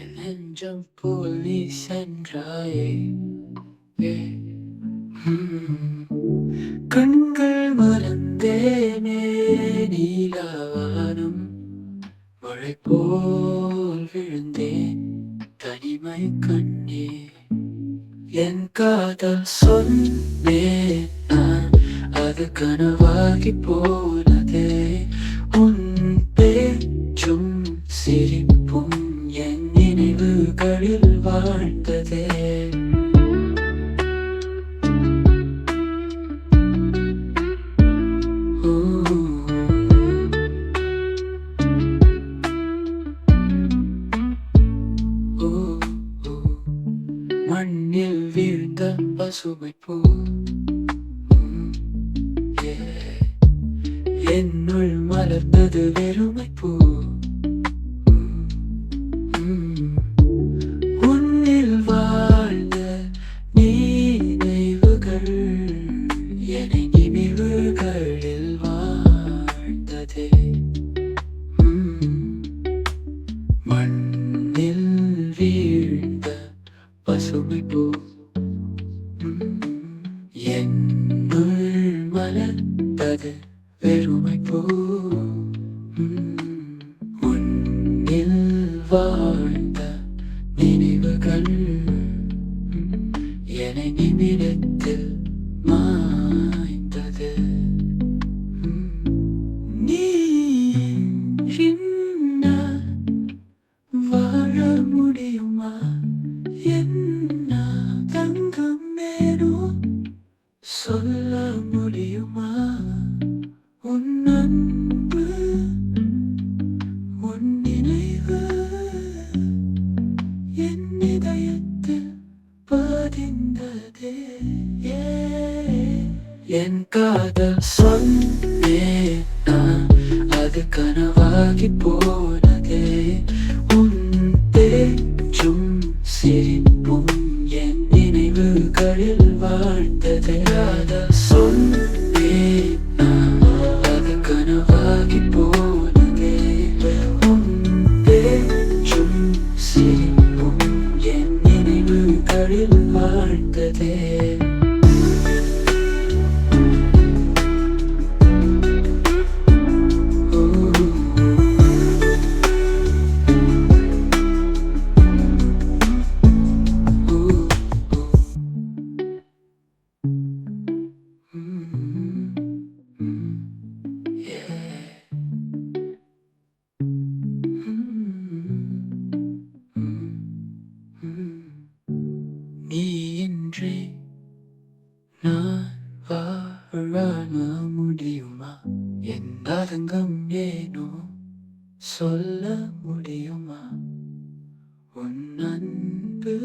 என் நெஞ்சம் போல் நீ சென்றாயே. ஏ, ம். கண்கள் மறந்தேனே, நீலாவானம் மழை போல் விழுந்தேன் தனிமை கண்ணே. என் காதல் சொன்னேன் நான், அது கனவாகி போனதே. உன் பேச்சும் சிரிப்பும் என் நினைவுகளில் வாழ்ந்ததே. ஊ, ஊ, ஊ. மண்ணில் வீழ்ந்த பசுமை பூ, yeah. என்னுள் மலர்ந்தது வெறுமை பூ. உன்னில் வாழ்ந்த நினைவுகள் என்னை நினைவுகளில் வாழ்ந்ததே. மண்ணில் வீழ்ந்த பசுமை பூ, என்னுள் மலர்ந்தது வெறுமை பூ. உன்னில் வாழ்ந்த நினைவுகள் என்னை நிமிடத்தில் மாய்ந்தது. நீ இன்னால் வாழ முடியுமா? என்ன தங்கம் வேணும் சொல்ல முடியுமா? உன் அன்பு, உன் நினைவு என் இதயத்தில் பதிந்ததே. என் காதல் சொன்னேன் நான், அது கனவாகி போனதே. உன் பேச்சும் சிரிப்பும் என் நினைவுகளில் வாழ்ந்ததே. காதல் சொன்னேன் நான், அது கனவாகி போனதே. உன் பேச்சும் சிரிப்பும் என் நினைவுகளில் வாழ்ந்ததே. நீ இன்றி நான் வாழ முடியுமா? என் தங்கம் ஏனோ சொல்ல முடியுமா? உன் அன்பு